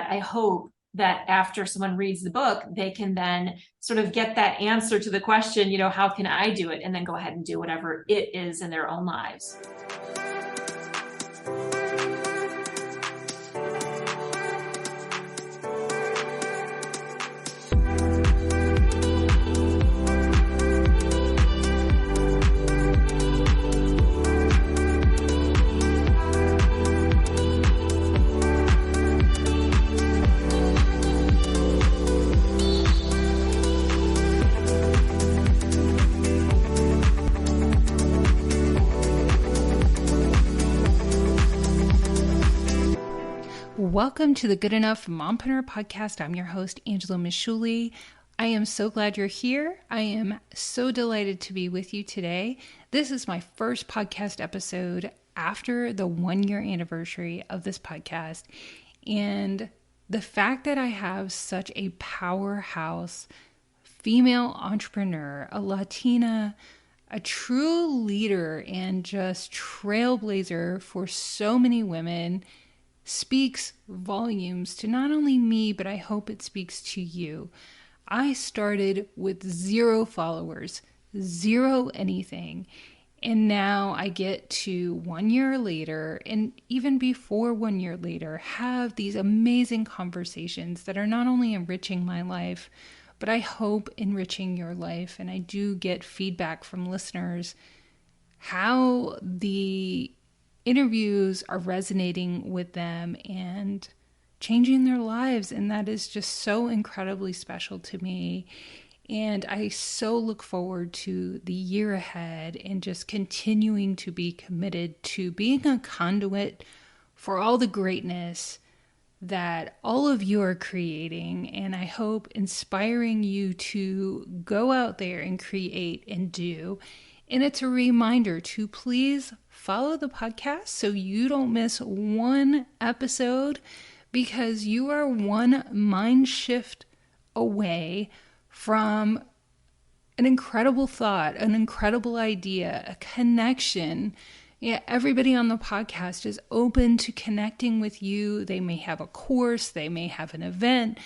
that I hope that after someone reads the book, they can then sort of get that answer to the question, how can I do it? And then go ahead and do whatever it is in their own lives. Welcome to the Good Enough Mompreneur Podcast. I'm your host, Angela Mishuli. I am so glad you're here. I am so delighted to be with you today. This is my first podcast episode after the 1-year anniversary of this podcast. And the fact that I have such a powerhouse female entrepreneur, a Latina, a true leader, and just trailblazer for so many women speaks volumes to not only me, but I hope it speaks to you. I started with 0 followers, 0 anything. And now I get to 1 year later, and even before 1 year later, have these amazing conversations that are not only enriching my life, but I hope enriching your life. And I do get feedback from listeners how the interviews are resonating with them and changing their lives. And that is just so incredibly special to me. And I so look forward to the year ahead and just continuing to be committed to being a conduit for all the greatness that all of you are creating. And I hope inspiring you to go out there and create and do. And it's a reminder to please follow the podcast so you don't miss one episode, because you are one mind shift away from an incredible thought, an incredible idea, a connection. Yeah, everybody on the podcast is open to connecting with you. They may have a course, they may have an event,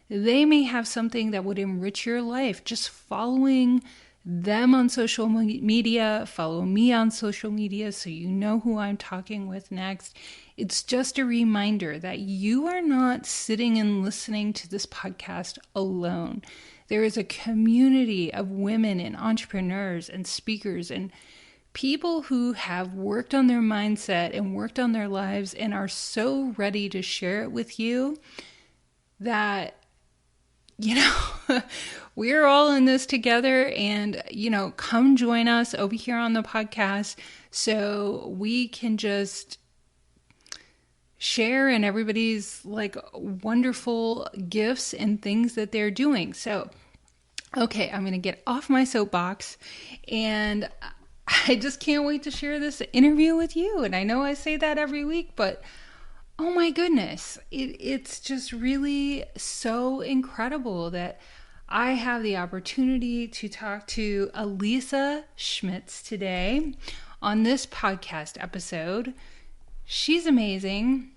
they may have something that would enrich your life. Just following them on social media, follow me on social media so you know who I'm talking with next. It's just a reminder that you are not sitting and listening to this podcast alone. There is a community of women and entrepreneurs and speakers and people who have worked on their mindset and worked on their lives and are so ready to share it with you that we're all in this together, and, come join us over here on the podcast so we can just share in everybody's wonderful gifts and things that they're doing. So, okay, I'm going to get off my soapbox, and I just can't wait to share this interview with you. And I know I say that every week, but oh my goodness, it's just really so incredible that I have the opportunity to talk to Elisa Schmitz today on this podcast episode. She's amazing,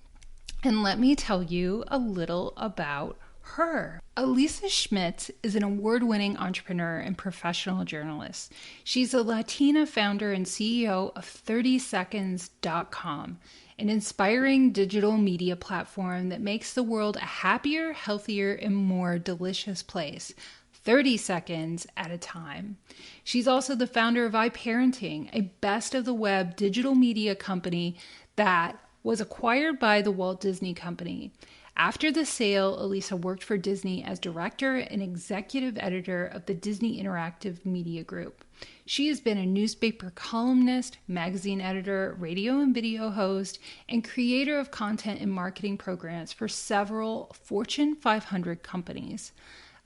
and let me tell you a little about her. Elisa Schmitz is an award-winning entrepreneur and professional journalist. She's a Latina founder and CEO of 30seconds.com, an inspiring digital media platform that makes the world a happier, healthier, and more delicious place, 30 seconds at a time. She's also the founder of iParenting, a best-of-the-web digital media company that was acquired by the Walt Disney Company. After the sale, Elisa worked for Disney as director and executive editor of the Disney Interactive Media Group. She has been a newspaper columnist, magazine editor, radio and video host, and creator of content and marketing programs for several Fortune 500 companies.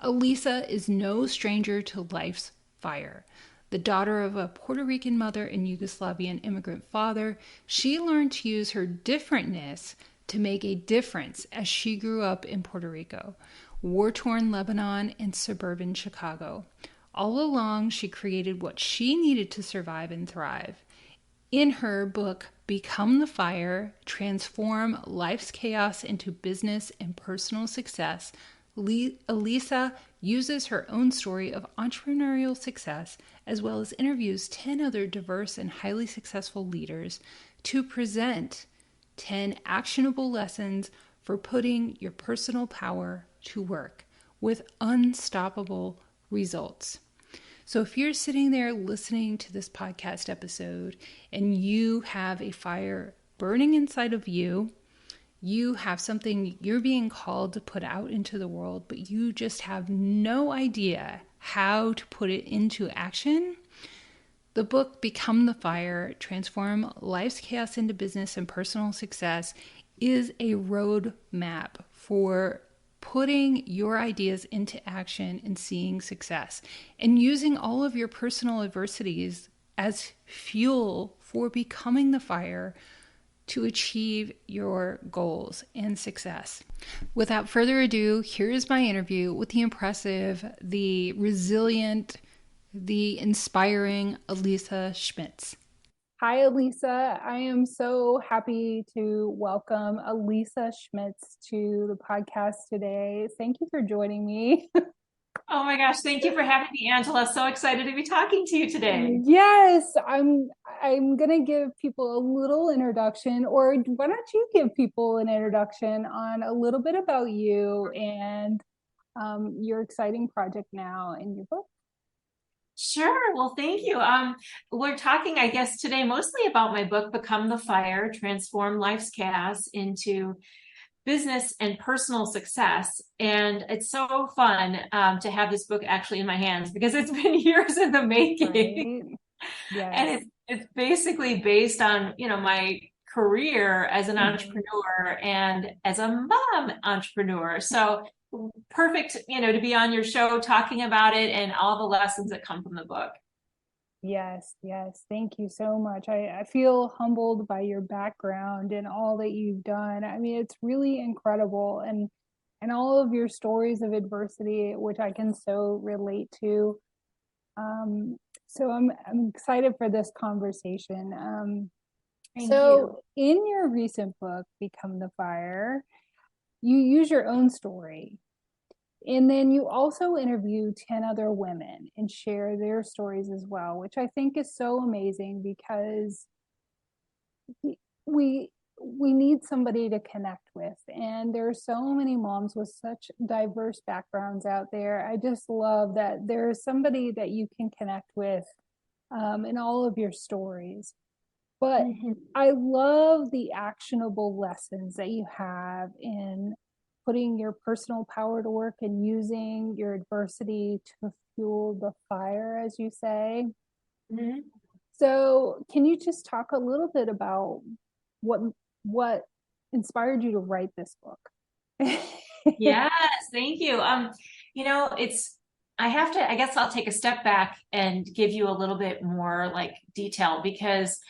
Elisa is no stranger to life's fire. The daughter of a Puerto Rican mother and Yugoslavian immigrant father, she learned to use her differentness to make a difference as she grew up in Puerto Rico, war-torn Lebanon, and suburban Chicago. All along, she created what she needed to survive and thrive. In her book, Become the Fire, Transform Life's Chaos into Business and Personal Success, Elisa uses her own story of entrepreneurial success as well as interviews 10 other diverse and highly successful leaders to present 10 actionable lessons for putting your personal power to work with unstoppable results. So if you're sitting there listening to this podcast episode and you have a fire burning inside of you, you have something you're being called to put out into the world, but you just have no idea how to put it into action, the book Become the Fire, Transform Life's Chaos into Business and Personal Success is a roadmap for putting your ideas into action and seeing success and using all of your personal adversities as fuel for becoming the fire to achieve your goals and success. Without further ado, here is my interview with the impressive, the resilient, the inspiring Elisa Schmitz. Hi, Elisa. I am so happy to welcome Elisa Schmitz to the podcast today. Thank you for joining me. Oh my gosh, thank you for having me, Angela. So excited to be talking to you today. Yes, I'm going to give people a little introduction, or why don't you give people an introduction on a little bit about you and your exciting project now in your book? Sure. Well, thank you. We're talking, I guess, today mostly about my book, Become the Fire, Transform Life's Chaos into Business and Personal Success. And it's so fun to have this book actually in my hands because it's been years in the making. Right. Yes. And it's basically based on, my career as an entrepreneur and as a mom entrepreneur. So perfect, to be on your show talking about it and all the lessons that come from the book. Yes. Thank you so much. I feel humbled by your background and all that you've done. I mean, it's really incredible, and all of your stories of adversity, which I can so relate to. So I'm excited for this conversation. Thank you. In your recent book, Become the Fire, you use your own story. And then you also interview 10 other women and share their stories as well, which I think is so amazing because we need somebody to connect with. And there are so many moms with such diverse backgrounds out there. I just love that there's somebody that you can connect with in all of your stories. But I love the actionable lessons that you have in putting your personal power to work and using your adversity to fuel the fire, as you say. Mm-hmm. So can you just talk a little bit about what inspired you to write this book? Yes, thank you. I guess I'll take a step back and give you a little bit more like detail, because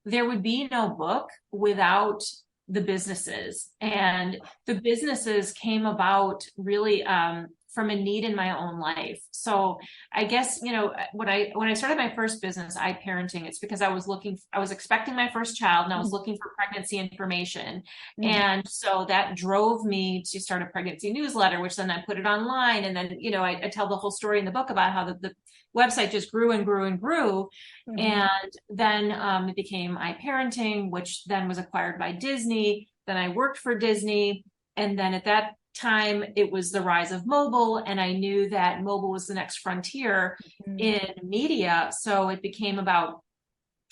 there would be no book without the businesses, and the businesses came about really from a need in my own life. So I guess, when I started my first business, iParenting, it's because I was expecting my first child and I was looking for pregnancy information. And so that drove me to start a pregnancy newsletter, which then I put it online. And then, I tell the whole story in the book about how the website just grew and grew and grew. And then it became iParenting, which then was acquired by Disney. Then I worked for Disney. And then at that time, it was the rise of mobile, and I knew that mobile was the next frontier in media. So it became about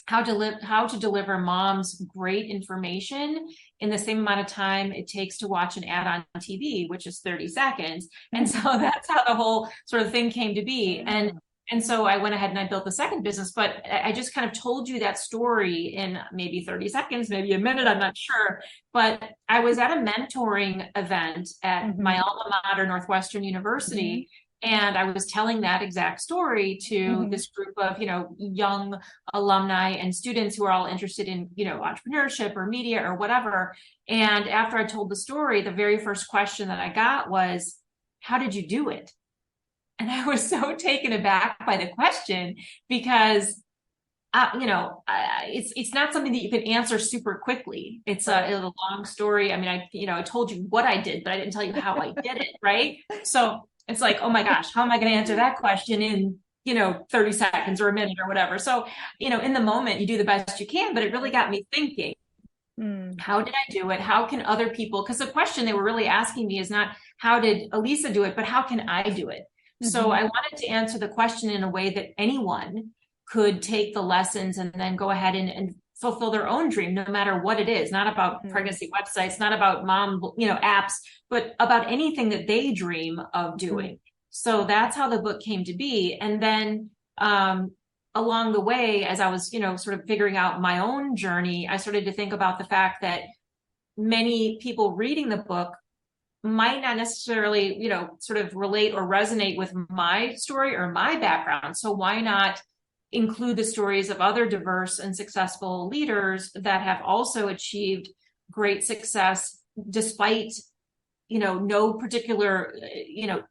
how to deliver moms great information in the same amount of time it takes to watch an ad on TV, which is 30 seconds. And so that's how the whole sort of thing came to be. And so I went ahead and I built the second business, but I just kind of told you that story in maybe 30 seconds, maybe a minute, I'm not sure. But I was at a mentoring event at my alma mater, Northwestern University, and I was telling that exact story to this group of, young alumni and students who are all interested in, entrepreneurship or media or whatever. And after I told the story, the very first question that I got was, how did you do it? And I was so taken aback by the question, because it's not something that you can answer super quickly. It's a long story. I mean, I told you what I did, but I didn't tell you how I did it, right? So it's like, oh my gosh, how am I going to answer that question in 30 seconds or a minute or whatever? So, in the moment, you do the best you can, but it really got me thinking. How did I do it? How can other people? Because the question they were really asking me is not how did Elisa do it, but how can I do it? So I wanted to answer the question in a way that anyone could take the lessons and then go ahead and fulfill their own dream, no matter what it is. Not about pregnancy websites, not about mom, apps, but about anything that they dream of doing. So that's how the book came to be. And then along the way, as I was, sort of figuring out my own journey, I started to think about the fact that many people reading the book might not necessarily, sort of relate or resonate with my story or my background. So why not include the stories of other diverse and successful leaders that have also achieved great success despite no particular,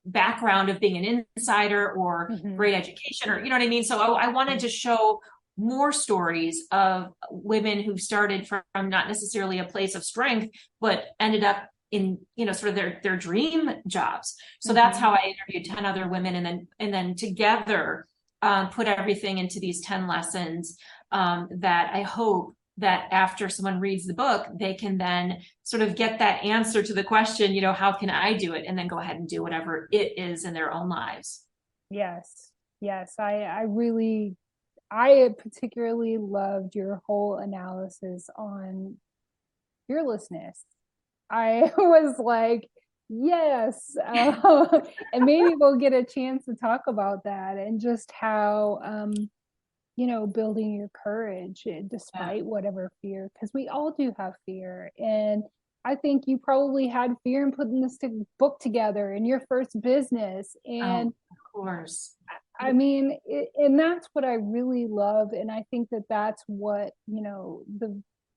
background of being an insider or great education, or, you know what I mean? So I wanted to show more stories of women who started from not necessarily a place of strength, but ended up in, sort of their dream jobs. So that's how I interviewed 10 other women, and then together put everything into these 10 lessons that I hope that after someone reads the book, they can then sort of get that answer to the question, how can I do it? And then go ahead and do whatever it is in their own lives. Yes. I particularly loved your whole analysis on fearlessness. I was like, yes. And maybe we'll get a chance to talk about that and just how, building your courage despite whatever fear, because we all do have fear. And I think you probably had fear in putting this book together in your first business. And of course, I mean, and that's what I really love. And I think that that's what,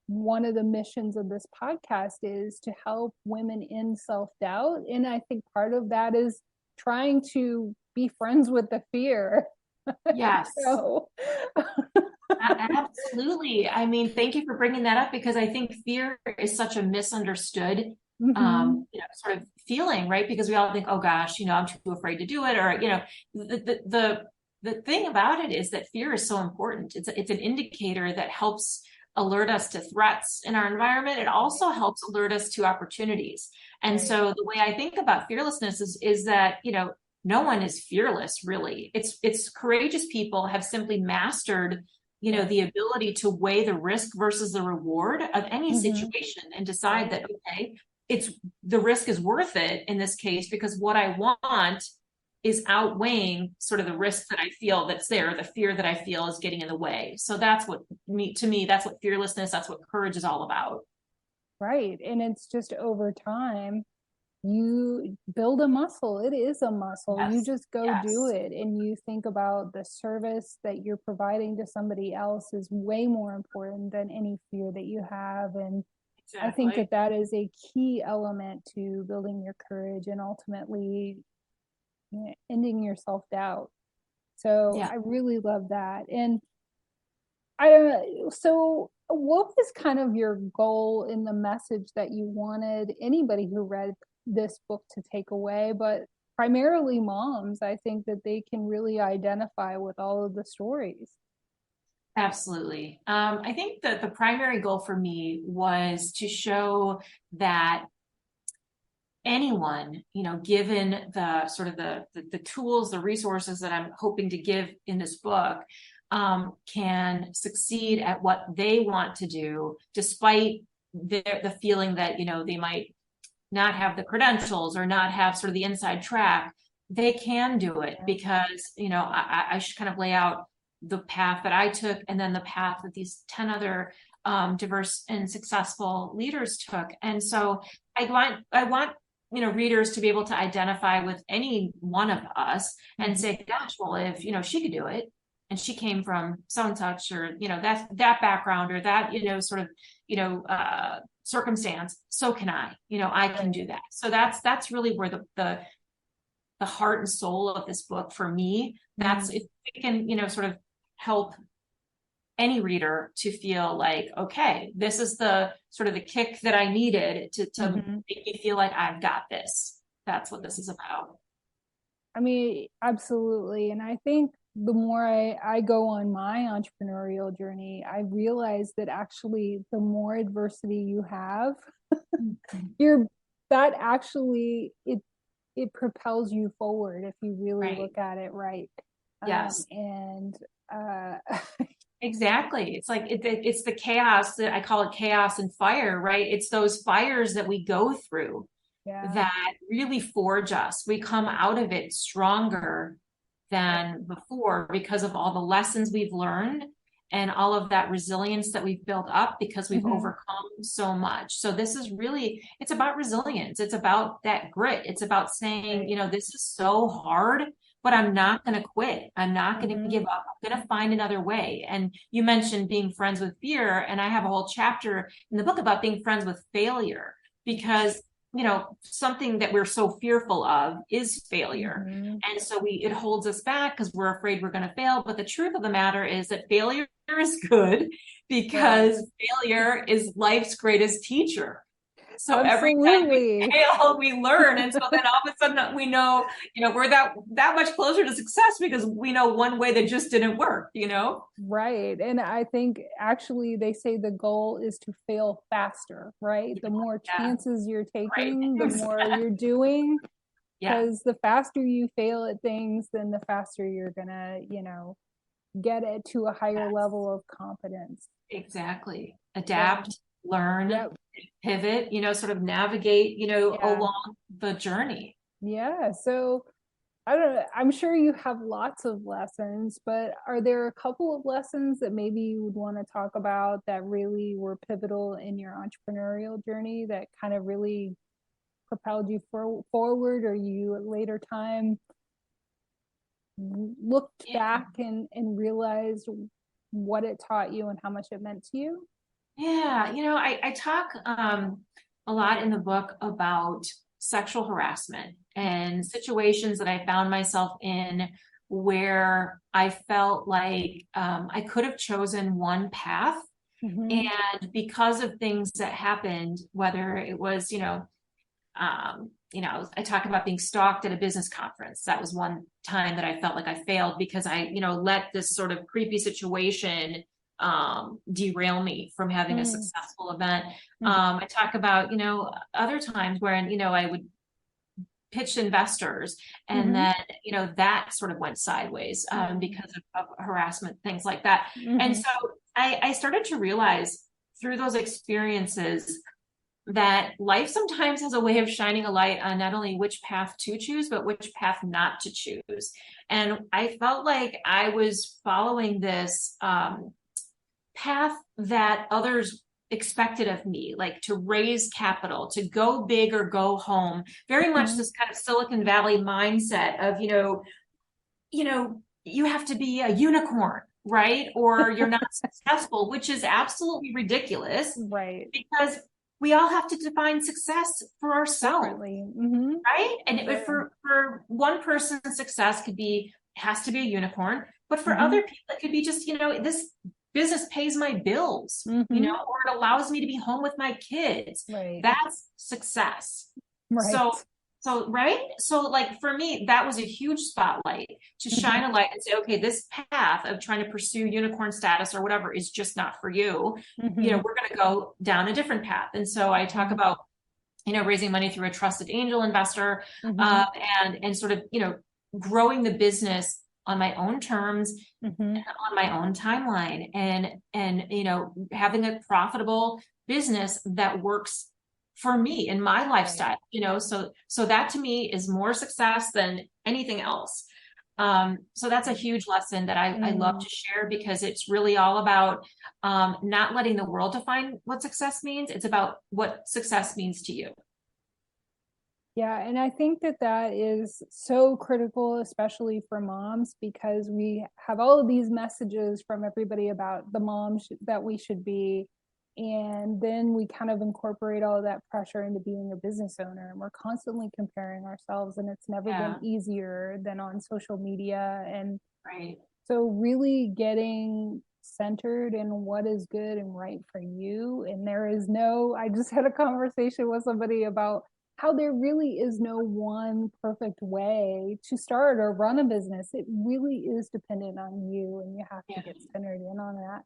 one of the missions of this podcast is to help women in self-doubt. And I think part of that is trying to be friends with the fear. Yes. Absolutely. I mean, thank you for bringing that up, because I think fear is such a misunderstood sort of feeling, right? Because we all think, oh gosh, I'm too afraid to do it, or the thing about it is that fear is so important. It's an indicator that helps alert us to threats in our environment. It also helps alert us to opportunities. And so the way I think about fearlessness is that no one is fearless, really. It's courageous people have simply mastered, the ability to weigh the risk versus the reward of any situation and decide that, okay, the risk is worth it in this case, because what I want is outweighing sort of the risk that I feel that's there, the fear that I feel is getting in the way. So that's to me, that's what fearlessness, that's what courage is all about. Right. And it's just over time, you build a muscle. It is a muscle. You just go do it. And you think about the service that you're providing to somebody else is way more important than any fear that you have. And I think that is a key element to building your courage and ultimately ending your self-doubt. So I really love that. And so what was kind of your goal in the message that you wanted anybody who read this book to take away, but primarily moms? I think that they can really identify with all of the stories. Absolutely. I think that the primary goal for me was to show that anyone, given the sort of the tools, the resources that I'm hoping to give in this book, can succeed at what they want to do, despite the feeling that, they might not have the credentials or not have sort of the inside track. They can do it because, I should kind of lay out the path that I took, and then the path that these 10 other diverse and successful leaders took. And so I want readers to be able to identify with any one of us and say, gosh, well, if she could do it, and she came from so and such, or that background, or that sort of circumstance, so can I. I can do that. So that's really where the heart and soul of this book for me. That's if we can sort of help any reader to feel like, okay, this is the sort of the kick that I needed to make me feel like I've got this. That's what this is about. I mean, absolutely. And I think the more I go on my entrepreneurial journey, I realize that actually the more adversity you have, you're that actually it propels you forward if you really look at it right. Yes. And Exactly. It's like it's the chaos that I call it, chaos and fire, right? It's those fires that we go through that really forge us. We come out of it stronger than before because of all the lessons we've learned and all of that resilience that we've built up because we've overcome so much. So this is really, it's about resilience. It's about that grit. It's about saying, you know, this is so hard, but I'm not going to quit. I'm not going to give up. I'm going to find another way. And you mentioned being friends with fear. And I have a whole chapter in the book about being friends with failure, because you know, something that we're so fearful of is failure. And so it holds us back because we're afraid we're going to fail. But the truth of the matter is that failure is good, because failure is life's greatest teacher. So every time we fail, we learn. And so then all of a sudden we know, you know, we're that much closer to success because we know one way that just didn't work, you know? Right. And I think actually they say the goal is to fail faster, right? The more chances you're taking, the more you're doing. Because the faster you fail at things, then the faster you're gonna, you know, get it to a higher level of competence. Exactly. Adapt, learn, pivot, you know, sort of navigate, you know, along the journey. Yeah. So I don't know, I'm sure you have lots of lessons, but are there a couple of lessons that maybe you would want to talk about that really were pivotal in your entrepreneurial journey that kind of really propelled you forward, or you at later time looked back and realized what it taught you and how much it meant to you? Yeah, you know, I talk a lot in the book about sexual harassment and situations that I found myself in where I felt like I could have chosen one path. And because of things that happened, whether it was, you know, I talk about being stalked at a business conference. That was one time that I felt like I failed because I, you know, let this sort of creepy situation derail me from having a successful event. I talk about, you know, other times where, you know, I would pitch investors and then, you know, that sort of went sideways because of harassment, things like that. And so I started to realize through those experiences that life sometimes has a way of shining a light on not only which path to choose, but which path not to choose. And I felt like I was following this path that others expected of me, like to raise capital, to go big or go home. Very much this kind of Silicon Valley mindset of, you have to be a unicorn, right? Or you're not successful, which is absolutely ridiculous. Right. Because we all have to define success for ourselves, right? And for one person, success has to be a unicorn, but for other people, it could be just, you know, this business pays my bills, you know, or it allows me to be home with my kids. That's success. So, right? So like for me, that was a huge spotlight to shine a light and say, okay, this path of trying to pursue unicorn status or whatever is just not for you. You know, we're going to go down a different path. And so I talk about, you know, raising money through a trusted angel investor and sort of, you know, growing the business on my own terms, on my own timeline, and you know, having a profitable business that works for me in my lifestyle, you know, so that to me is more success than anything else. So that's a huge lesson that I love to share, because it's really all about not letting the world define what success means. It's about what success means to you. Yeah, and I think that is so critical, especially for moms, because we have all of these messages from everybody about the moms that we should be. And then we kind of incorporate all of that pressure into being a business owner. And we're constantly comparing ourselves, and it's never been easier than on social media. And so really getting centered in what is good and right for you. And there is no, I just had a conversation with somebody about how there really is no one perfect way to start or run a business. It really is dependent on you, and you have to get centered in on that.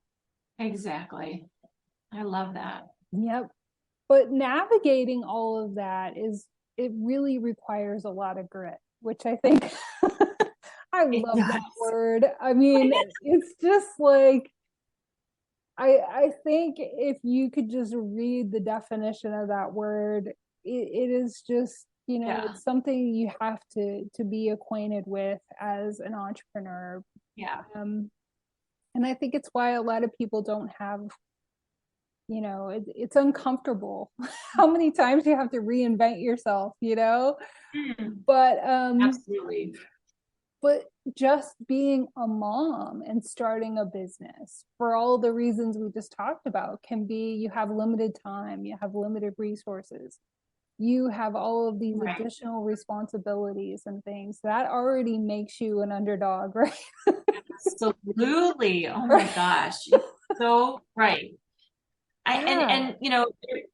Exactly. I love that. Yep. But navigating all of that it really requires a lot of grit, which I think I love that word. I mean, it's just like, I think if you could just read the definition of that word, it is just, it's something you have to be acquainted with as an entrepreneur. Yeah. And I think it's why a lot of people don't have, it's uncomfortable how many times you have to reinvent yourself, but absolutely. But just being a mom and starting a business, for all the reasons we just talked about, can be, you have limited time, you have limited resources, you have all of these additional responsibilities and things that already makes you an underdog, right? Absolutely. Oh my gosh. So right. And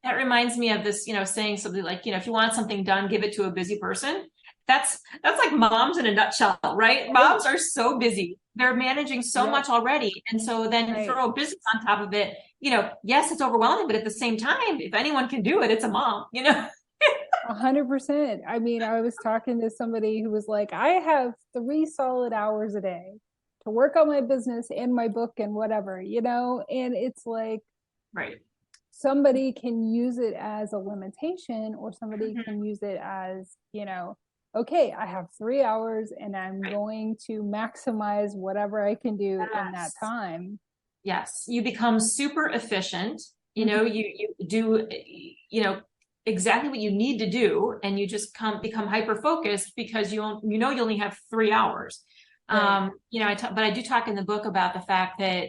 that reminds me of this, saying something like, if you want something done, give it to a busy person. That's like moms in a nutshell, right? Moms are so busy. They're managing so much already. And so then throw a business on top of it, yes, it's overwhelming, but at the same time, if anyone can do it, it's a mom, 100%. I mean, I was talking to somebody who was like, I have 3 solid hours a day to work on my business and my book and whatever, and it's like, somebody can use it as a limitation, or somebody can use it as, okay, I have 3 hours and I'm going to maximize whatever I can do in that time. Yes. You become super efficient. You do, exactly what you need to do, and you just become hyper focused because you only have 3 hours. But I do talk in the book about the fact that,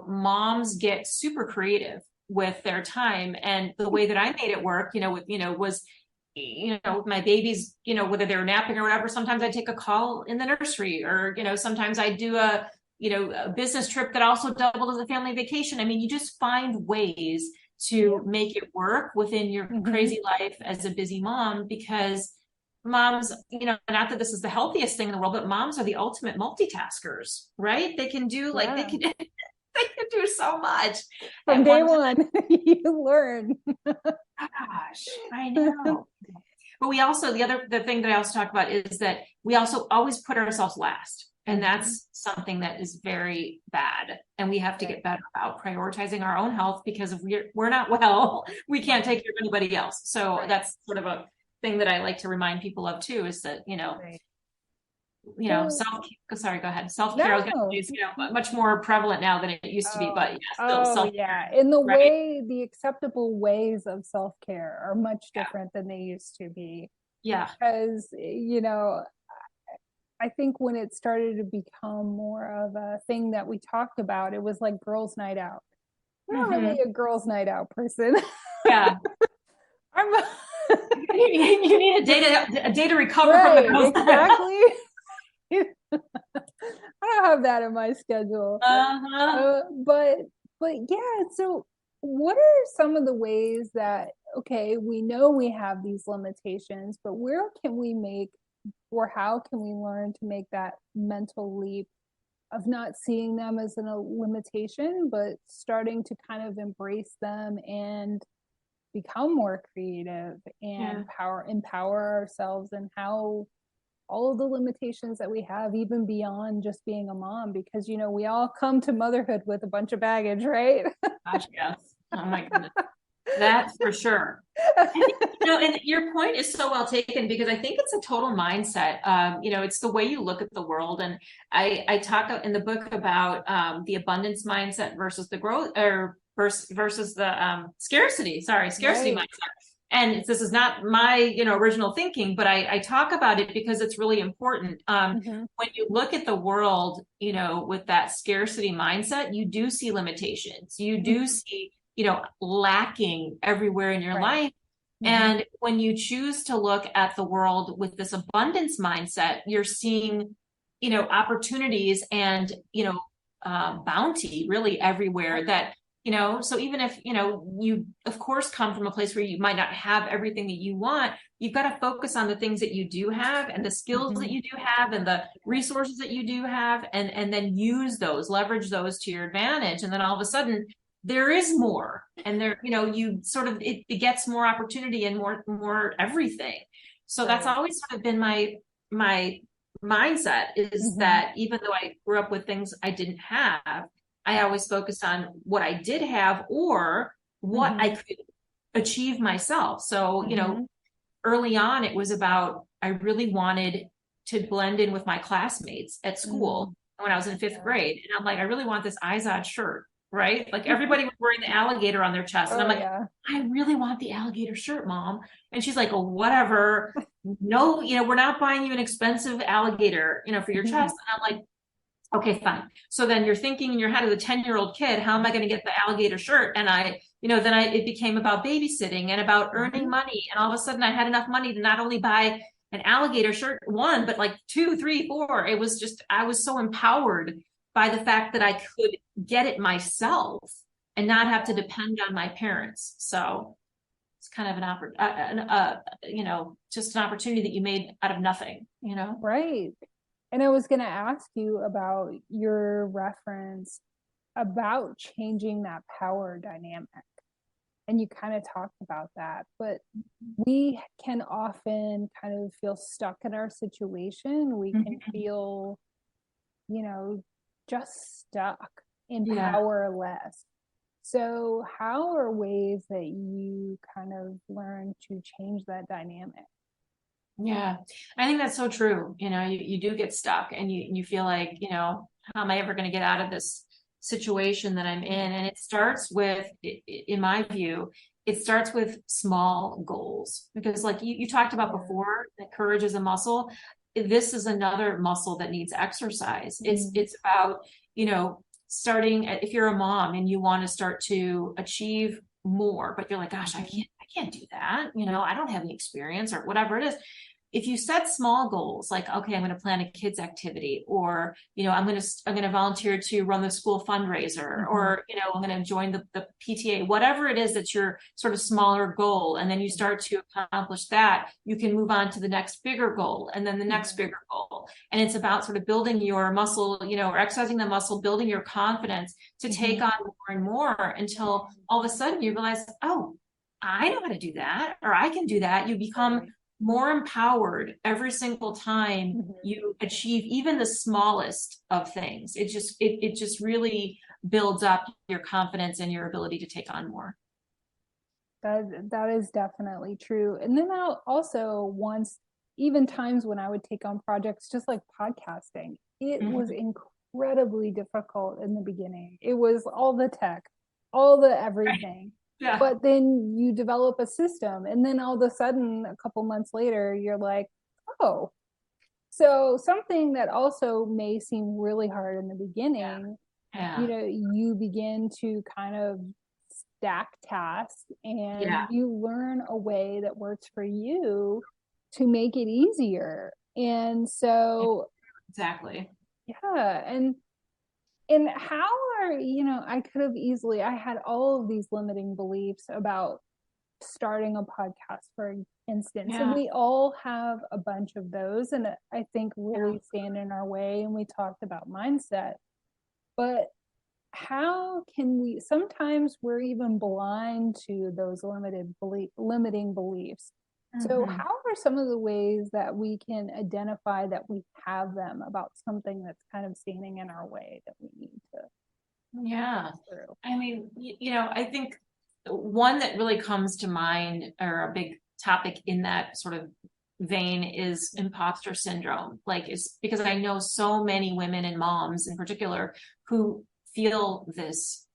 moms get super creative with their time, and the way that I made it work, was, with my babies, whether they're napping or whatever, sometimes I take a call in the nursery, or, sometimes I do a business trip that also doubled as a family vacation. I mean, you just find ways to make it work within your crazy life as a busy mom, because moms, not that this is the healthiest thing in the world, but moms are the ultimate multitaskers, right? They can do they can do so much. From day one, you learn. Gosh, I know. But we also, the thing that I also talk about is that we also always put ourselves last. And that's something that is very bad. And we have to get better about prioritizing our own health, because if we're not well, we can't take care of anybody else. So that's sort of a thing that I like to remind people of too, is that, self-care, go ahead. Self-care is much more prevalent now than it used to be, but still self-care. In the way, the acceptable ways of self-care are much different than they used to be. Yeah. Because, I think when it started to become more of a thing that we talked about, it was like girls' night out. I'm not really a girls' night out person. Yeah. You need a day to recover from the girls' exactly. I don't have that in my schedule. But so what are some of the ways that, we know we have these limitations, but where can we make, or how can we learn to make that mental leap of not seeing them as a limitation, but starting to kind of embrace them and become more creative and empower ourselves, and how all of the limitations that we have, even beyond just being a mom, because, we all come to motherhood with a bunch of baggage, right? Gosh, yes. Oh my goodness. That's for sure. And your point is so well taken, because I think it's a total mindset. It's the way you look at the world. And I talk in the book about the abundance mindset versus the growth, or versus the scarcity mindset. And this is not my, original thinking, but I talk about it because it's really important. When you look at the world, with that scarcity mindset, you do see limitations. You do see, lacking everywhere in your life. And when you choose to look at the world with this abundance mindset, you're seeing, opportunities and, bounty really everywhere that, so even if, you of course come from a place where you might not have everything that you want, you've got to focus on the things that you do have and the skills that you do have and the resources that you do have, and then leverage those to your advantage. And then all of a sudden there is more, and there, you sort of, it gets more opportunity and more everything. So that's always sort of been my mindset is that even though I grew up with things I didn't have, I always focused on what I did have or what I could achieve myself. So, early on, it was about, I really wanted to blend in with my classmates at school when I was in 5th grade. And I'm like, I really want this Izod shirt, right? Like everybody was wearing the alligator on their chest. And I'm like, I really want the alligator shirt, Mom. And she's like, oh, whatever. No, we're not buying you an expensive alligator, for your chest. And I'm like, okay, fine. So then you're thinking in your head as a 10-year-old kid, how am I going to get the alligator shirt? And it became about babysitting and about earning money. And all of a sudden I had enough money to not only buy an alligator shirt, one, but like 2, 3, 4. It was just, I was so empowered by the fact that I could get it myself and not have to depend on my parents. So it's kind of just an opportunity that you made out of nothing, Right. And I was going to ask you about your reference about changing that power dynamic. And you kind of talked about that, but we can often kind of feel stuck in our situation. We can feel, just stuck and powerless. So how are ways that you kind of learn to change that dynamic? Yeah, I think that's so true. You do get stuck and you feel like, how am I ever going to get out of this situation that I'm in? And it starts with, in my view, it starts with small goals, because like you talked about before, that courage is a muscle. This is another muscle that needs exercise. It's about, starting, if you're a mom and you want to start to achieve more, but you're like, gosh, I can't do that. I don't have any experience or whatever it is. If you set small goals, like, okay, I'm going to plan a kids activity, or, I'm going to volunteer to run the school fundraiser, or, I'm going to join the PTA, whatever it is that's your sort of smaller goal. And then you start to accomplish that, you can move on to the next bigger goal, and then the next bigger goal. And it's about sort of building your muscle, or exercising the muscle, building your confidence to take on more and more until all of a sudden you realize, oh, I know how to do that, or I can do that. You become more empowered every single time you achieve even the smallest of things. It just really builds up your confidence and your ability to take on more. That is definitely true. And then also even times when I would take on projects just like podcasting, it was incredibly difficult in the beginning. It was all the tech, all the everything. Yeah. But then you develop a system, and then all of a sudden, a couple months later, you're like, oh. So something that also may seem really hard in the beginning, you begin to kind of stack tasks, and you learn a way that works for you to make it easier. And so exactly. Yeah. And how I had all of these limiting beliefs about starting a podcast, for instance, and we all have a bunch of those, and I think really stand in our way. And we talked about mindset, but how can sometimes we're even blind to those limiting beliefs. So how are some of the ways that we can identify that we have them about something that's kind of standing in our way that we need to? I mean, I think one that really comes to mind, or a big topic in that sort of vein, is imposter syndrome. Like, it's because I know so many women and moms in particular who feel this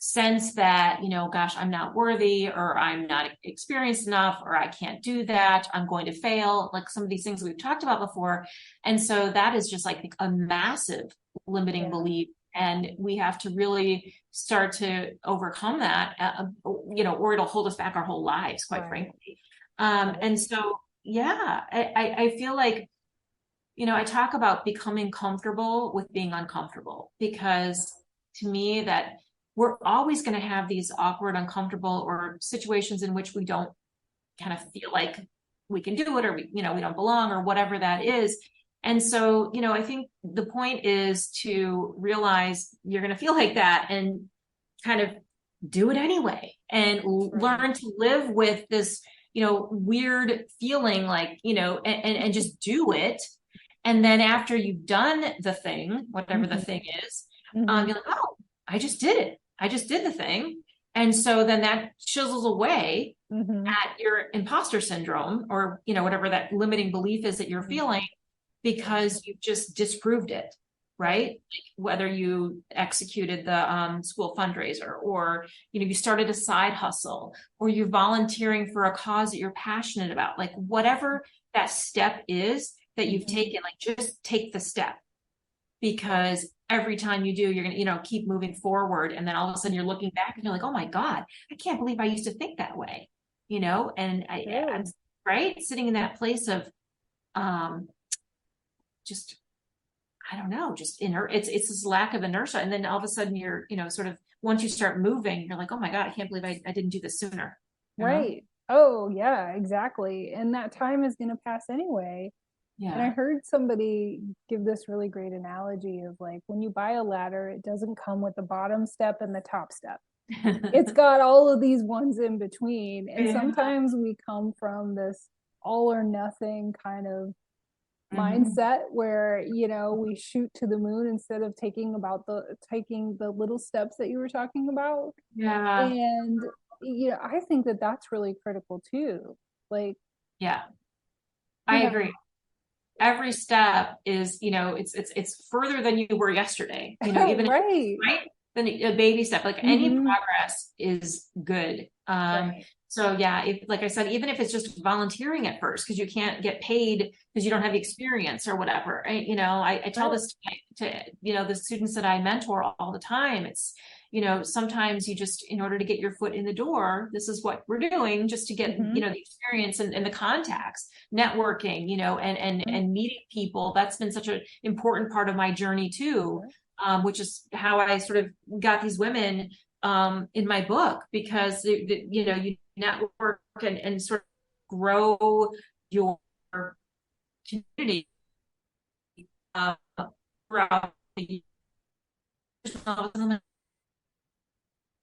sense that, gosh, I'm not worthy, or I'm not experienced enough, or I can't do that, I'm going to fail, like some of these things we've talked about before. And so that is just like a massive limiting belief. And we have to really start to overcome that, or it'll hold us back our whole lives, quite frankly. And so, I feel like I talk about becoming comfortable with being uncomfortable, because to me that we're always going to have these awkward, uncomfortable, or situations in which we don't kind of feel like we can do it, or we don't belong, or whatever that is. And so, I think the point is to realize you're going to feel like that and kind of do it anyway, and learn to live with this, weird feeling, like, and just do it. And then after you've done the thing, whatever the thing is, you're like, oh, I just did it. I just did the thing. And so then that chisels away at your imposter syndrome, or, whatever that limiting belief is that you're feeling, because you've just disproved it, right? Like whether you executed the school fundraiser, or, you started a side hustle, or you're volunteering for a cause that you're passionate about, like whatever that step is that you've taken, like just take the step, because every time you do, you're going to, keep moving forward. And then all of a sudden you're looking back and you're like, oh my God, I can't believe I used to think that way, and I'm right. Sitting in that place of, just, I don't know, just it's this lack of inertia. And then all of a sudden you're, sort of, once you start moving, you're like, oh my God, I can't believe I didn't do this sooner. Right. Oh yeah, exactly. And that time is going to pass anyway. Yeah. And I heard somebody give this really great analogy of, like, when you buy a ladder, it doesn't come with the bottom step and the top step. It's got all of these ones in between. And sometimes we come from this all or nothing kind of mindset where, we shoot to the moon instead of taking the little steps that you were talking about. Yeah. And, I think that that's really critical too. Like, yeah, I agree. Every step is, it's further than you were yesterday, even right. Then a baby step, like any progress is good. So yeah, like I said, even if it's just volunteering at first, because you can't get paid because you don't have the experience or whatever, I tell this to the students that I mentor all the time. It's, sometimes you just, in order to get your foot in the door, this is what we're doing, just to get, the experience and the contacts, networking, and meeting people. That's been such an important part of my journey too, which is how I sort of got these women in my book, because, you network and sort of grow your community throughout the years.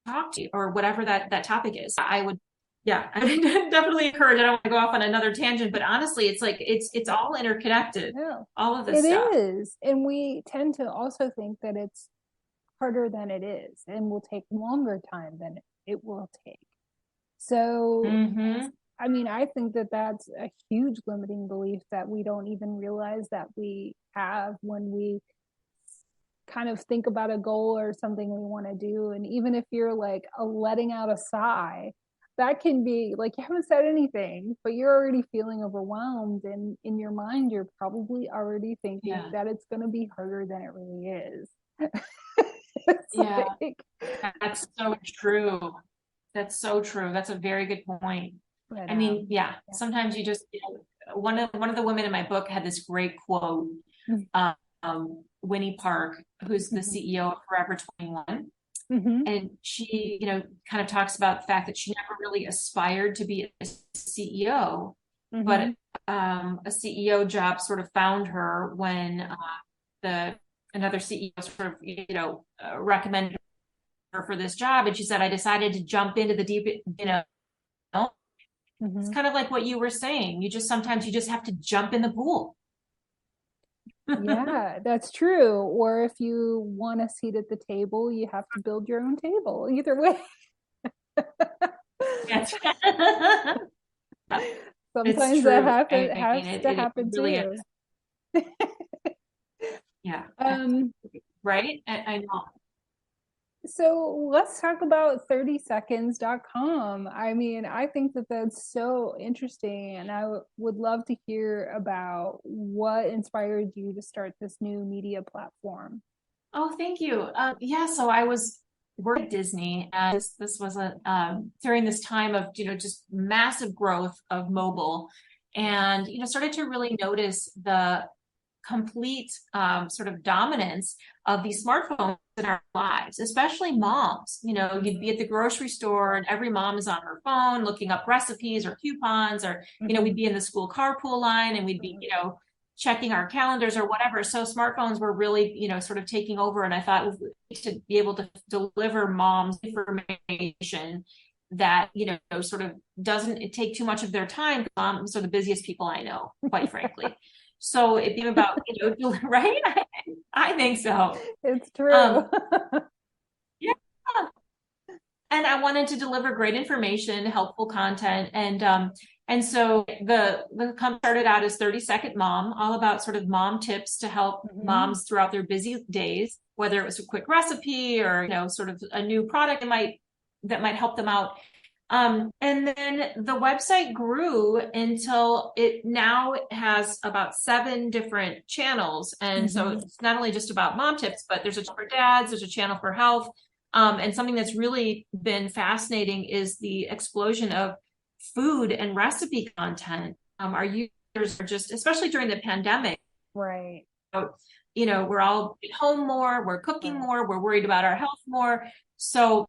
Talk to you, or whatever that topic is. I would definitely encourage. I don't want to go off on another tangent, but honestly, it's like it's all interconnected. All of this stuff. It is, and we tend to also think that it's harder than it is, and will take longer time than it will take. So, I mean, I think that that's a huge limiting belief that we don't even realize that we have when we kind of think about a goal or something we want to do. And even if you're like letting out a sigh, that can be like, you haven't said anything, but you're already feeling overwhelmed. And in your mind, you're probably already thinking that it's going to be harder than it really is. That's so true. That's so true. That's a very good point. But, I mean, sometimes you just, one of the women in my book had this great quote, Winnie Park, who's the CEO of Forever 21. And she, kind of talks about the fact that she never really aspired to be a CEO, but a CEO job sort of found her when another CEO sort of, recommended her for this job. And she said, I decided to jump into the deep, it's kind of like what you were saying. Sometimes you just have to jump in the pool. Yeah, that's true. Or if you want a seat at the table, you have to build your own table. Either way. Sometimes that has to happen really too. Yeah. Right? I know. So let's talk about 30seconds.com. I mean, I think that that's so interesting, and I would love to hear about what inspired you to start this new media platform. Oh, thank you. So I was working at Disney, and this was during this time of, just massive growth of mobile, and, started to really notice the complete sort of dominance of these smartphones in our lives, especially moms. You know, you'd be at the grocery store and every mom is on her phone looking up recipes or coupons, or, you know, we'd be in the school carpool line and we'd be, you know, checking our calendars or whatever. So smartphones were really, you know, sort of taking over. And I thought we need to be able to deliver moms information that, you know, sort of doesn't take too much of their time. Moms are the busiest people I know, quite frankly. So it became about, you know, right? I think so. It's true. Yeah. And I wanted to deliver great information, helpful content. And so the company started out as 30-Second Mom, all about sort of mom tips to help moms throughout their busy days, whether it was a quick recipe or, you know, sort of a new product that might help them out. And then the website grew until it now has about 7 different channels. And so it's not only just about mom tips, but there's a channel for dads, there's a channel for health. And something that's really been fascinating is the explosion of food and recipe content. Our users are just, especially during the pandemic, right? You know, we're all at home more, we're cooking more, we're worried about our health more. So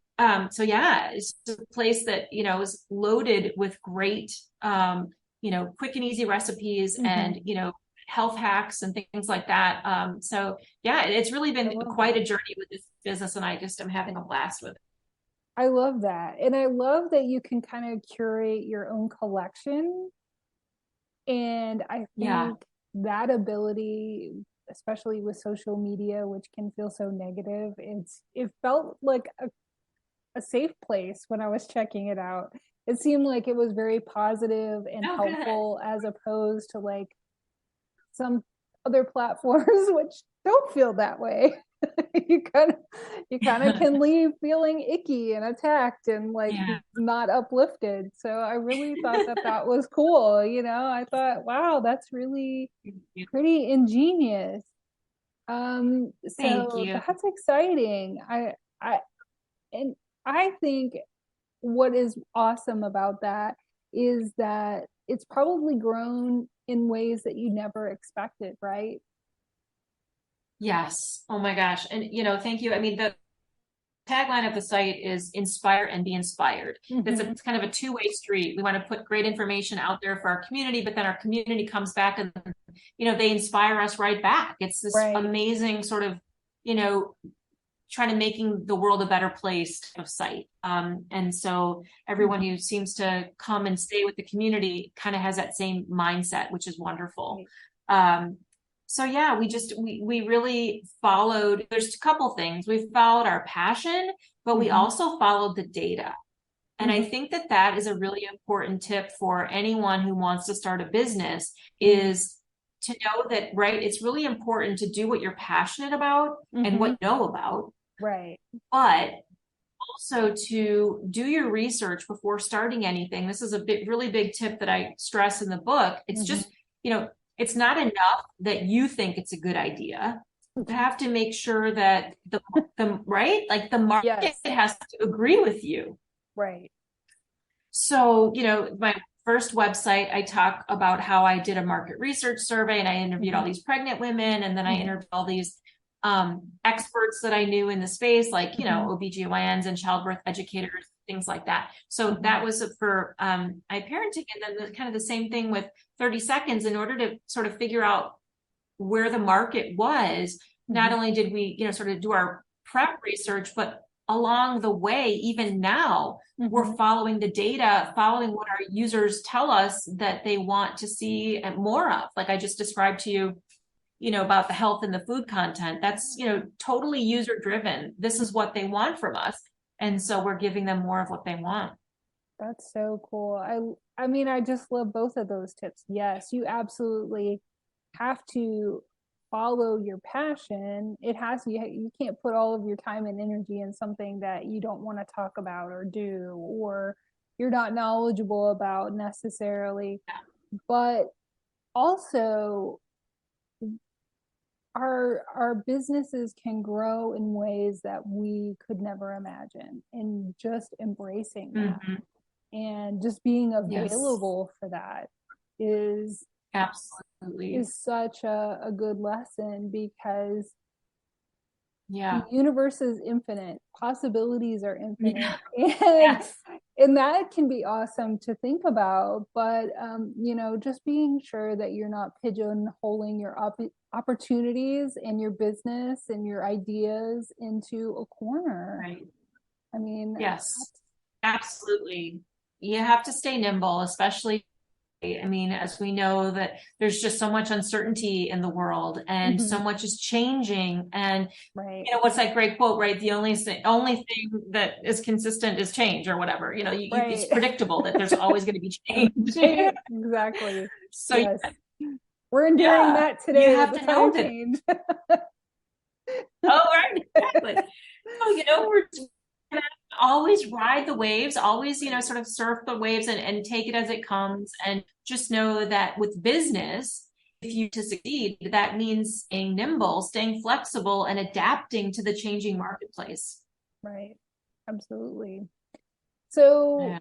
yeah, it's a place that, you know, is loaded with great, you know, quick and easy recipes and, you know, health hacks and things like that. So yeah, it's really been quite a journey with this business, and I just am having a blast with it. I love that. And I love that you can kind of curate your own collection. And I think that ability, especially with social media, which can feel so negative, it felt like a safe place when I was checking it out. It seemed like it was very positive and helpful, as opposed to like some other platforms which don't feel that way. you kind of can leave feeling icky and attacked and like not uplifted. So I really thought that was cool. You know, I thought, wow, that's really pretty ingenious. So that's exciting. I think what is awesome about that is that it's probably grown in ways that you never expected, right? Yes. Oh my gosh. And, you know, thank you. I mean, the tagline of the site is inspire and be inspired. It's kind of a two-way street. We want to put great information out there for our community, but then our community comes back and, you know, they inspire us right back. It's this amazing sort of, you know, trying to making the world a better place type of site. And so everyone who seems to come and stay with the community kind of has that same mindset, which is wonderful. So yeah, we really followed, there's a couple things. We followed our passion, but we also followed the data. And I think that is a really important tip for anyone who wants to start a business, is to know that, right, it's really important to do what you're passionate about and what you know about. Right. But also to do your research before starting anything. This is a really big tip that I stress in the book. It's just, you know, it's not enough that you think it's a good idea. You have to make sure that the right, like the market has to agree with you. Right. So, you know, my first website, I talk about how I did a market research survey and I interviewed all these pregnant women, and then I interviewed all these experts that I knew in the space, like, you know, OBGYNs and childbirth educators, things like that. So that was for iParenting. And then kind of the same thing with 30 Seconds, in order to sort of figure out where the market was. Not only did we, you know, sort of do our prep research, but along the way, even now, we're following the data, following what our users tell us that they want to see more of. Like I just described to you, you know, about the health and the food content. That's, you know, totally user driven. This is what they want from us. And so we're giving them more of what they want. That's so cool. I mean, I just love both of those tips. Yes, you absolutely have to follow your passion. You can't put all of your time and energy in something that you don't want to talk about or do, or you're not knowledgeable about necessarily. But also, our businesses can grow in ways that we could never imagine, and just embracing that and just being available for that is absolutely is such a good lesson, because Yeah. the universe is infinite, possibilities are infinite, Yeah. and Yes. and that can be awesome to think about. But just being sure that you're not pigeonholing your opportunities and your business and your ideas into a corner. Right. I mean, Yes, absolutely. You have to stay nimble, especially, I mean, as we know that there's just so much uncertainty in the world and so much is changing. And right, what's that great quote, right? The only thing that is consistent is change, or whatever. It's right. predictable that there's always going to be change. Exactly. So Yes, we're enduring yeah, that you today, have the to know time that. change. Oh, right, exactly. So, we're gonna always ride the waves, always, sort of surf the waves and take it as it comes. And just know that with business, if you to succeed, that means staying nimble, staying flexible, and adapting to the changing marketplace. Right. Absolutely. So Yeah.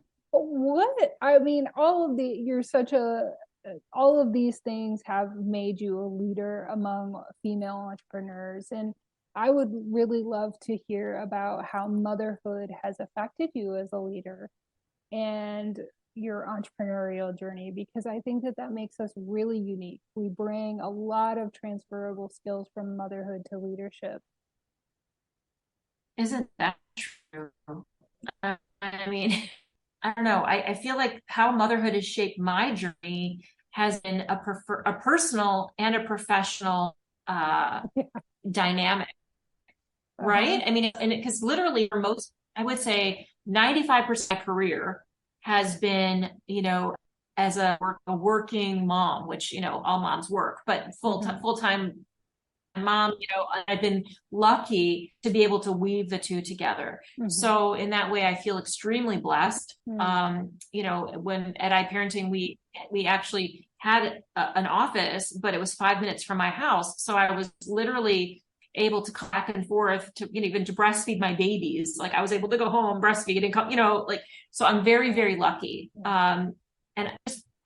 all of these things have made you a leader among female entrepreneurs. And I would really love to hear about how motherhood has affected you as a leader and your entrepreneurial journey, because I think that makes us really unique. We bring a lot of transferable skills from motherhood to leadership. Isn't that true? I mean, I don't know. I feel like how motherhood has shaped my journey has been a personal and a professional dynamic, right? I mean, and because literally for most, I would say 95% of my career has been, as a working mom, which, all moms work, but full-time mom, I've been lucky to be able to weave the two together. So in that way, I feel extremely blessed. When at iParenting, we actually had an office, but it was 5 minutes from my house. So I was literally able to come back and forth to, even to breastfeed my babies. Like I was able to go home, breastfeed and come, so I'm very, very lucky. And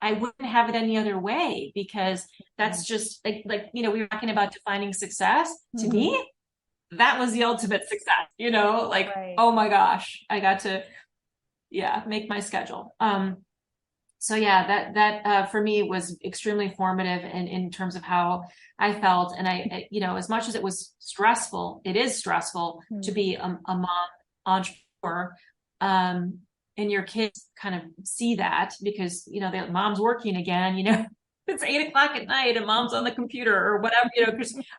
I wouldn't have it any other way, because that's just like we were talking about defining success. To me, that was the ultimate success, Right. oh my gosh, I got to, make my schedule. So yeah, that for me was extremely formative in terms of how I felt. And I as much as it was stressful, it is stressful to be a mom entrepreneur. And your kids kind of see that, because their mom's working again, it's 8 o'clock at night and mom's on the computer or whatever,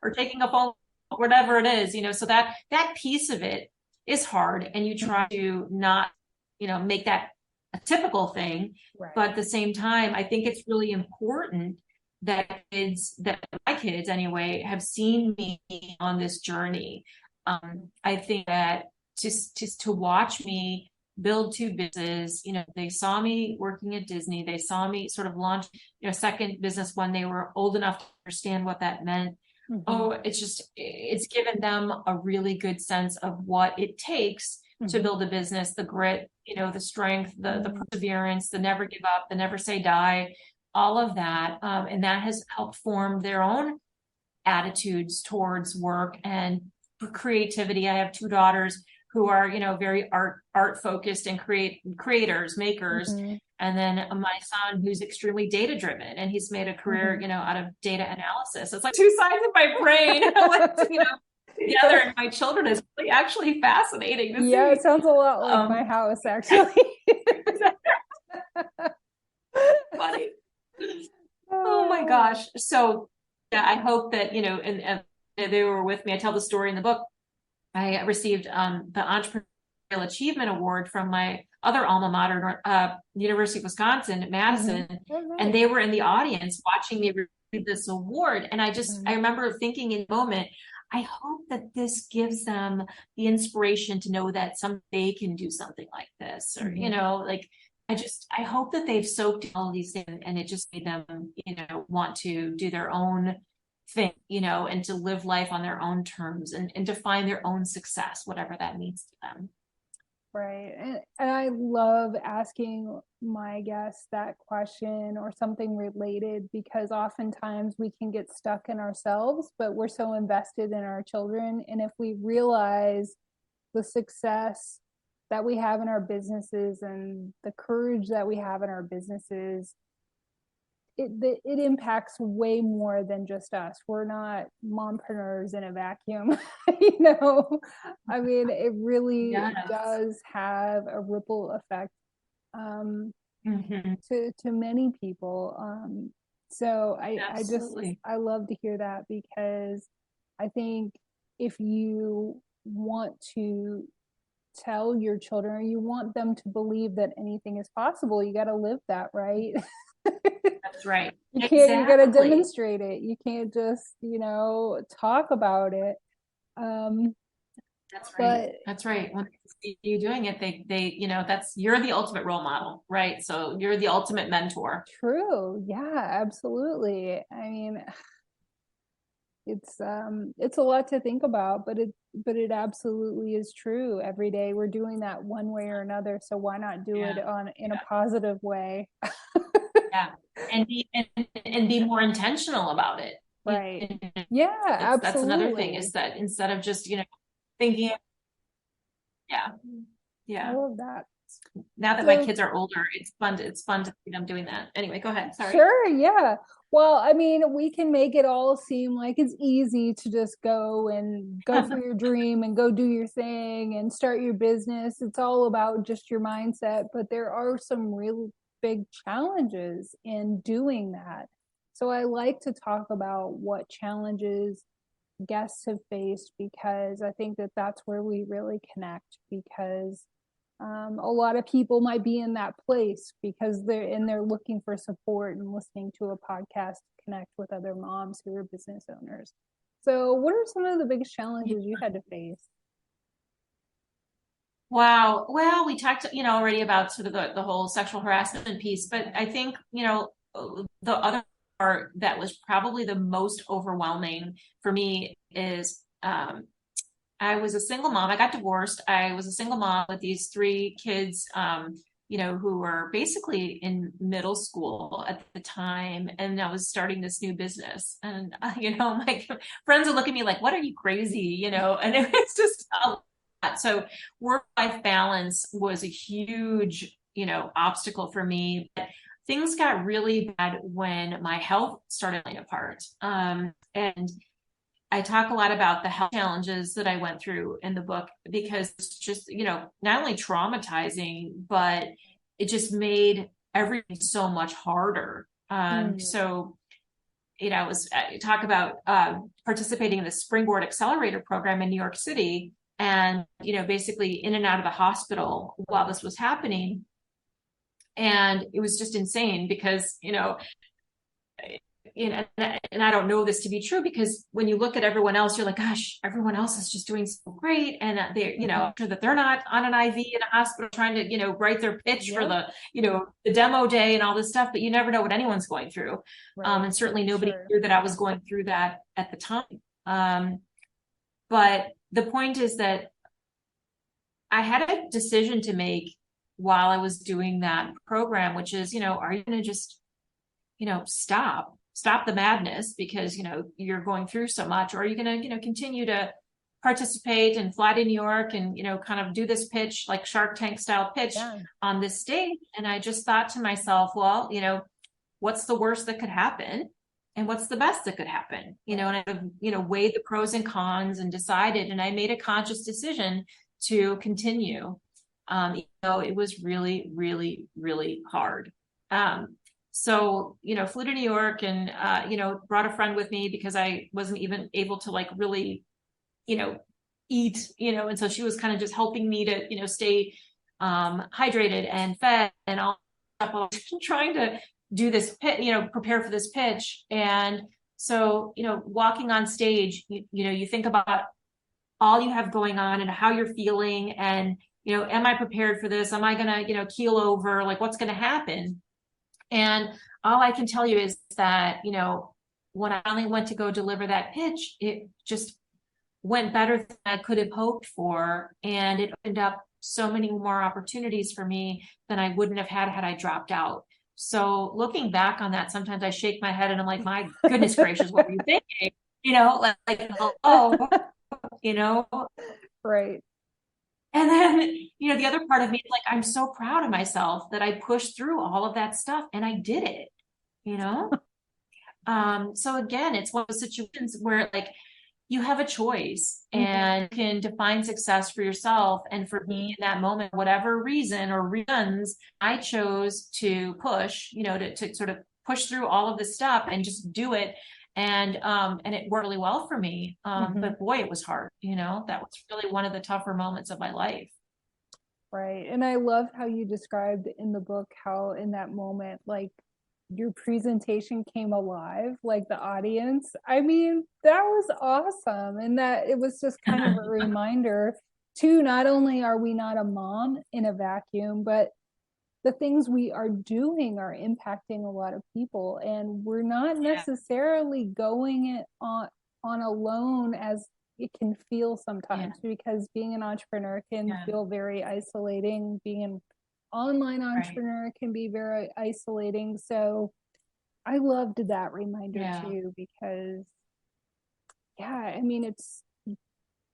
or taking a phone, whatever it is, so that piece of it is hard, and you try to not make that a typical thing. Right. But at the same time, I think it's really important that my kids anyway have seen me on this journey. I think that just to watch me build two businesses, they saw me working at Disney, they saw me sort of launch a second business when they were old enough to understand what that meant. It's given them a really good sense of what it takes to build a business, the grit, the strength, the perseverance, the never give up, the never say die, all of that. And that has helped form their own attitudes towards work and creativity. I have two daughters who are, very art focused and creators, makers. And then my son, who's extremely data driven, and he's made a career, out of data analysis. It's like two sides of my brain, together. And my children is really actually fascinating to see. Yeah, it sounds a lot like my house, actually. Funny. Oh my gosh. So yeah, I hope that, and they were with me. I tell the story in the book. I received the Entrepreneurial Achievement Award from my other alma mater, University of Wisconsin at Madison. And they were in the audience watching me receive this award. And I remember thinking in the moment, I hope that this gives them the inspiration to know that someday they can do something like this, or, I hope that they've soaked all these things, and it just made them, want to do their own thing, and to live life on their own terms, and to find their own success, whatever that means to them. Right. And I love asking my guests that question or something related, because oftentimes we can get stuck in ourselves, but we're so invested in our children. And if we realize the success that we have in our businesses and the courage that we have in our businesses, it impacts way more than just us. We're not mompreneurs in a vacuum. I mean, it really Yes. does have a ripple effect Mm-hmm. to many people. So Absolutely. I love to hear that, because I think if you want to tell your children, or you want them to believe that anything is possible, you got to live that, right? That's right. You got to Exactly. demonstrate it. You can't just, talk about it. That's right. But That's right. When they see you doing it, you're the ultimate role model, right? So you're the ultimate mentor. true. Yeah, absolutely. I mean, it's a lot to think about, but it absolutely is true. Every day we're doing that one way or another, so why not do it in a positive way? Yeah. And be more intentional about it. Right. Yeah, That's another thing, absolutely. is that instead of just, thinking, yeah. I Yeah. love that. Now that my So kids are older, it's fun to see them doing that. Anyway, go ahead. Sorry. sure, yeah. Well, I mean, we can make it all seem like it's easy to just go for your dream and go do your thing and start your business. It's all about just your mindset, but there are some real big challenges in doing that. So I like to talk about what challenges guests have faced, because I think that that's where we really connect, because a lot of people might be in that place because they're looking for support and listening to a podcast to connect with other moms who are business owners. So what are some of the biggest challenges you had to face? Wow. Well, we talked, already about sort of the whole sexual harassment piece, but I think, the other part that was probably the most overwhelming for me is, I was a single mom. I got divorced. I was a single mom with these three kids, who were basically in middle school at the time. And I was starting this new business. And, my friends would look at me like, what are you, crazy? And it was just a lot. So work-life balance was a huge, obstacle for me. But things got really bad when my health started falling apart. And I talk a lot about the health challenges that I went through in the book, because it's just, not only traumatizing, but it just made everything so much harder. So, I talk about participating in the Springboard Accelerator program in New York City, and, basically in and out of the hospital while this was happening. And it was just insane because, and I don't know this to be true, because when you look at everyone else, you're like, gosh, everyone else is just doing so great. And they're, sure that they're not on an IV in a hospital trying to, write their pitch for the, the demo day and all this stuff, but you never know what anyone's going through. Right. And certainly nobody knew that I was going through that at the time. But the point is that I had a decision to make while I was doing that program, which is, are you going to just, stop the madness because, you're going through so much, or are you going to, continue to participate and fly to New York and, kind of do this pitch, like Shark Tank style pitch on this stage? And I just thought to myself, well, what's the worst that could happen? And what's the best that could happen? And I, weighed the pros and cons and decided, and I made a conscious decision to continue. Even though it was really, really, really hard. So, flew to New York and, brought a friend with me because I wasn't even able to like really, eat, and so she was kind of just helping me to, stay hydrated and fed and all that stuff, trying to do this pitch, prepare for this pitch. And so, walking on stage, you think about all you have going on and how you're feeling and, am I prepared for this? Am I going to, keel over? Like, what's going to happen? And all I can tell you is that, when I only went to go deliver that pitch, it just went better than I could have hoped for. And it opened up so many more opportunities for me than I wouldn't have had I dropped out. So looking back on that, sometimes I shake my head and I'm like, my goodness gracious, what were you thinking? Hello, you know? Right. And then, the other part of me is like, I'm so proud of myself that I pushed through all of that stuff and I did it, you know? So again, it's one of those situations where like you have a choice and you can define success for yourself. And for me in that moment, whatever reason or reasons, I chose to push, to sort of push through all of this stuff and just do it. And it worked really well for me. But boy, it was hard, that was really one of the tougher moments of my life. Right. And I love how you described in the book how in that moment, like your presentation came alive, like the audience. I mean, that was awesome. And that it was just kind of a reminder to not only are we not a mom in a vacuum, but the things we are doing are impacting a lot of people. And we're not necessarily going it on alone as it can feel sometimes, because being an entrepreneur can feel very isolating. Being an online entrepreneur can be very isolating. So I loved that reminder too, because I mean, it's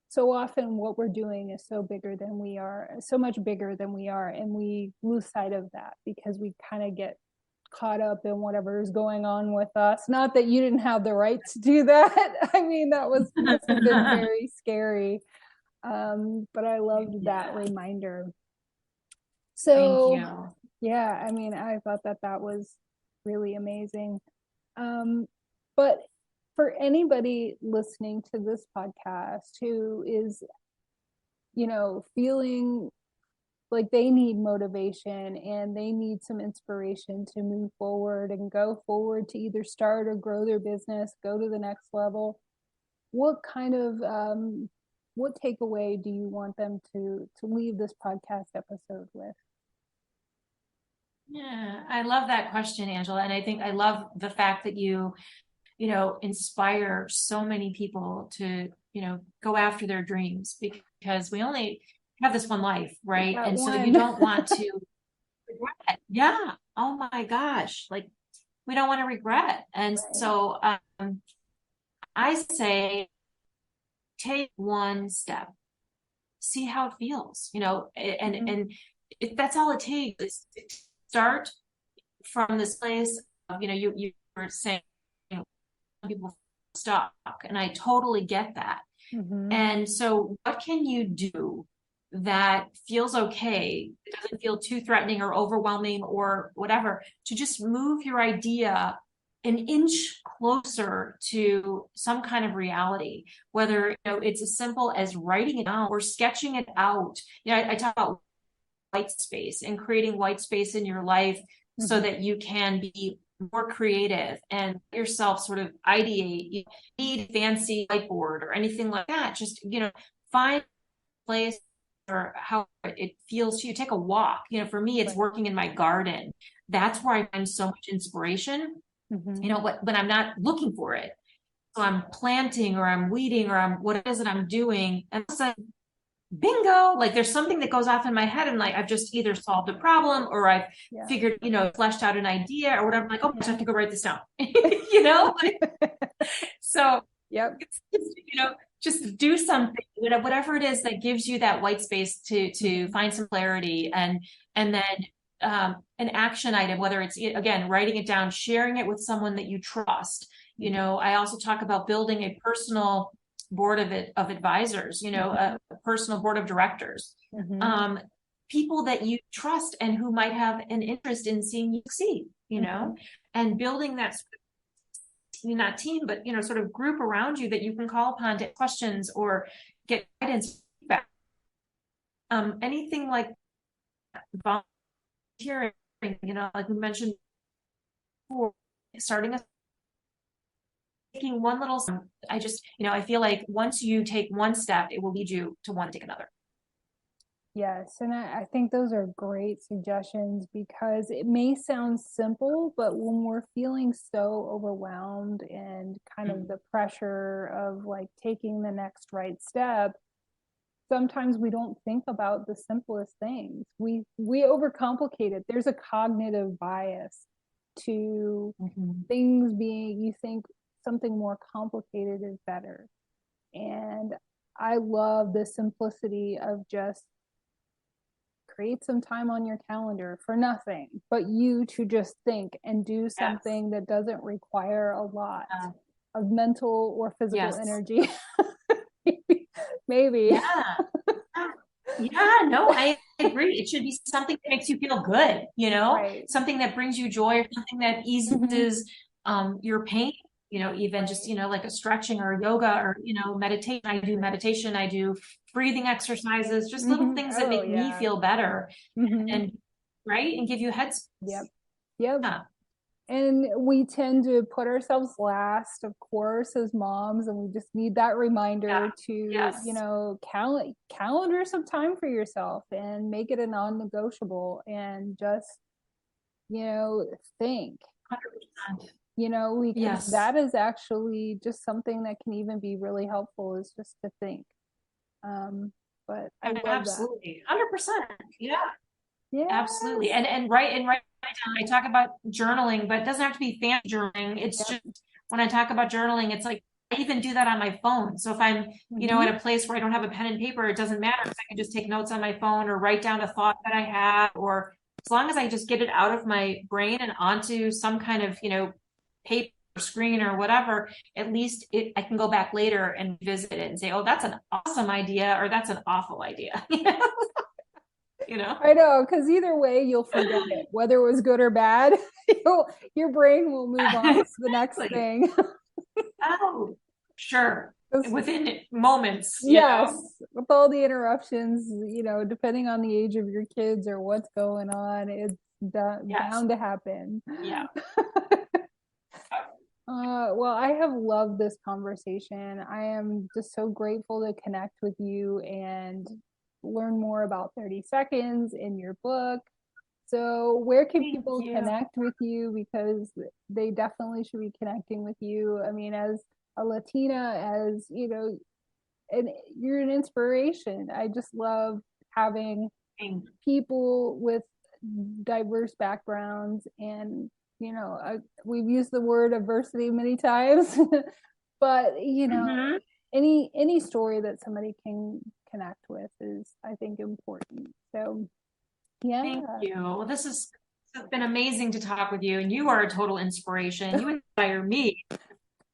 so often what we're doing is so bigger than we are, so much bigger than we are. And we lose sight of that because we kind of get caught up in whatever is going on with us. Not that you didn't have the right to do that. I mean, that must have been very scary. But I loved that reminder. So, thank you. I mean, I thought that was really amazing. But for anybody listening to this podcast who is, feeling like they need motivation and they need some inspiration to move forward and go forward to either start or grow their business, go to the next level, what kind of what takeaway do you want them to leave this podcast episode with? Yeah, I love that question, Angela. And I think I love the fact that you inspire so many people to, go after their dreams, because we only have this one life, right? And so you don't want to regret. Yeah. Oh my gosh. Like we don't want to regret. And so I say, take one step, see how it feels, and that's all it takes is to start from this place of, you were saying, people stuck, and I totally get that. And so what can you do that feels okay, it doesn't feel too threatening or overwhelming or whatever, to just move your idea an inch closer to some kind of reality, whether it's as simple as writing it down or sketching it out. I talk about white space and creating white space in your life so that you can be more creative and yourself sort of ideate. You need a fancy whiteboard or anything like that. Just, find a place or how it feels to you. Take a walk. For me, it's working in my garden. That's where I find so much inspiration, when I'm not looking for it. So I'm planting or I'm weeding or what is it I'm doing? And all of a sudden, bingo, like there's something that goes off in my head and like I've just either solved a problem or I've figured, fleshed out an idea or whatever. I'm like, oh, I have to go write this down. So it's just, just do something, whatever it is that gives you that white space to find some clarity, and then an action item, whether it's again writing it down, sharing it with someone that you trust. I also talk about building a personal board of advisors, a personal board of directors, people that you trust and who might have an interest in seeing you succeed, and building that, not team, but sort of group around you that you can call upon to questions or get guidance, feedback, anything like volunteering, like we mentioned before, starting taking one little step. I just, I feel like once you take one step, it will lead you to want to take another. Yes, and I think those are great suggestions, because it may sound simple, but when we're feeling so overwhelmed and kind of the pressure of like taking the next right step, sometimes we don't think about the simplest things. We overcomplicate it. There's a cognitive bias to things being, you think something more complicated is better. And I love the simplicity of just create some time on your calendar for nothing but you to just think and do something that doesn't require a lot of mental or physical energy. Maybe. Yeah. Yeah, no, I agree. It should be something that makes you feel good, Right. something that brings you joy, or something that eases your pain, even just, like a stretching or yoga or, meditation. I do meditation, I do breathing exercises, just little things that make me feel better and right, and give you headspace. Yep. Yeah. And we tend to put ourselves last, of course, as moms, and we just need that reminder to, calendar some time for yourself and make it a non-negotiable, and just, think. 100%. Because that is actually just something that can even be really helpful, is just to think. But I love absolutely that. 100%. Yeah. Absolutely. And right now I talk about journaling, but it doesn't have to be fancy journaling. It's just, when I talk about journaling, it's like I even do that on my phone. So if I'm, at a place where I don't have a pen and paper, it doesn't matter, because I can just take notes on my phone or write down a thought that I have, or as long as I just get it out of my brain and onto some kind of, paper, screen, or whatever, at least I can go back later and visit it and say, oh, that's an awesome idea, or that's an awful idea. I know, because either way you'll forget it, whether it was good or bad. Your brain will move on to the next thing. Oh, sure. Within moments. Yes. With all the interruptions, depending on the age of your kids or what's going on, it's bound to happen. Yeah. Well, I have loved this conversation. I am just so grateful to connect with you and learn more about 30 Seconds in your book. So where can people connect with you? Because they definitely should be connecting with you. I mean, as a Latina, as and you're an inspiration. I just love having people with diverse backgrounds, and we've used the word adversity many times, but any story that somebody can connect with is, I think, important. So thank you. Well, this has been amazing to talk with you, and you are a total inspiration. You inspire me.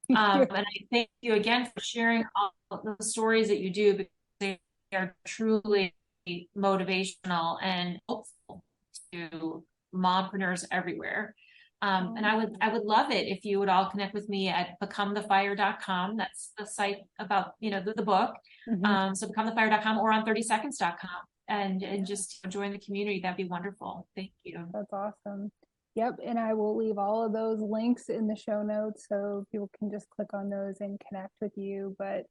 And I thank you again for sharing all the stories that you do, because they are truly motivational and helpful to mompreneurs everywhere. And I would love it if you would all connect with me at becomethefire.com. That's the site about, the book. So becomethefire.com, or on 30seconds.com, and just join the community. That'd be wonderful. Thank you. That's awesome. Yep. And I will leave all of those links in the show notes, so people can just click on those and connect with you. But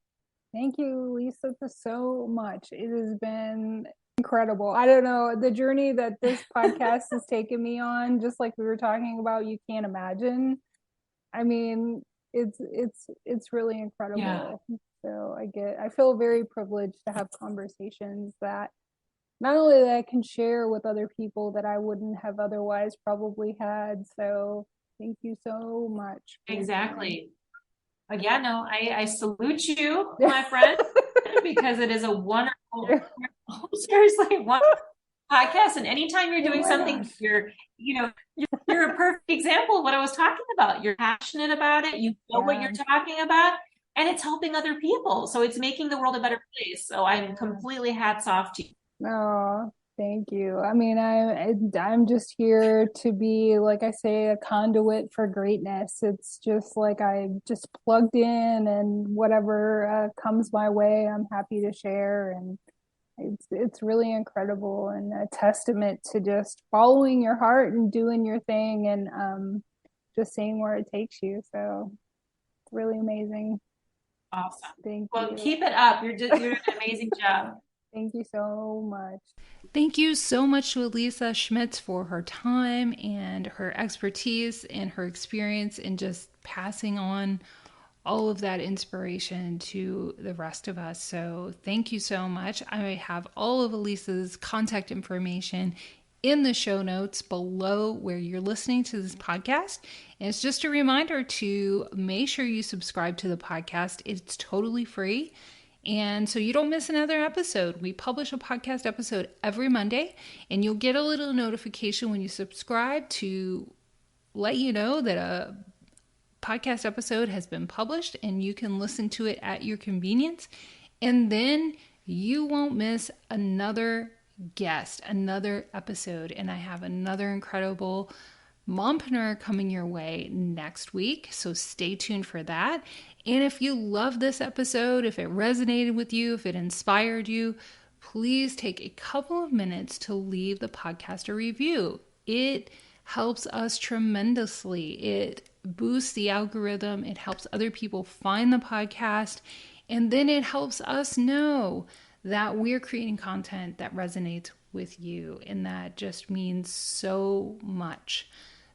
thank you, Lisa, so much. It has been incredible. I don't know, the journey that this podcast has taken me on, just like we were talking about, you can't imagine. I mean, it's really incredible. So I feel very privileged to have conversations that not only that I can share with other people that I wouldn't have otherwise probably had. So thank you so much. Exactly. Again, no, I salute you, my friend, because it is a wonderful, seriously, one podcast. And anytime you're doing something, you're a perfect example of what I was talking about. You're passionate about it. You know what you're talking about, and it's helping other people. So it's making the world a better place. So I'm completely hats off to you. Oh, thank you. I mean, I'm just here to be, like I say, a conduit for greatness. It's just like I just plugged in, and whatever comes my way, I'm happy to share. And it's really incredible, and a testament to just following your heart and doing your thing, and just seeing where it takes you. So it's really amazing. Awesome. Thank you. Well, keep it up. You're doing an amazing job. Thank you so much. Thank you so much to Elisa Schmitz for her time and her expertise and her experience in just passing on all of that inspiration to the rest of us. So thank you so much. I have all of Elisa's contact information in the show notes below where you're listening to this podcast. And it's just a reminder to make sure you subscribe to the podcast. It's totally free. And so you don't miss another episode. We publish a podcast episode every Monday, and you'll get a little notification when you subscribe to let you know that a podcast episode has been published, and you can listen to it at your convenience. And then you won't miss another guest, another episode. And I have another incredible mompreneur coming your way next week. So stay tuned for that. And if you love this episode, if it resonated with you, if it inspired you, please take a couple of minutes to leave the podcast a review. It helps us tremendously. It boosts the algorithm. It helps other people find the podcast. And then it helps us know that we're creating content that resonates with you. And that just means so much.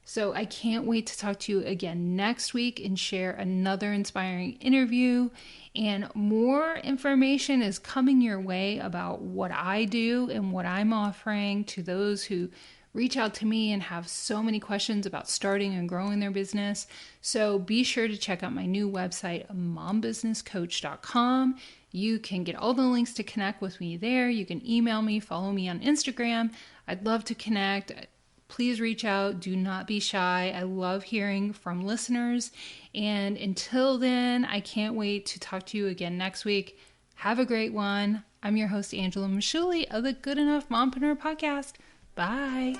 So I can't wait to talk to you again next week and share another inspiring interview. And more information is coming your way about what I do and what I'm offering to those who reach out to me and have so many questions about starting and growing their business. So be sure to check out my new website, mombusinesscoach.com. You can get all the links to connect with me there. You can email me, follow me on Instagram. I'd love to connect. Please reach out. Do not be shy. I love hearing from listeners. And until then, I can't wait to talk to you again next week. Have a great one. I'm your host, Angela Mashuli of the Good Enough Mompreneur Podcast. Bye.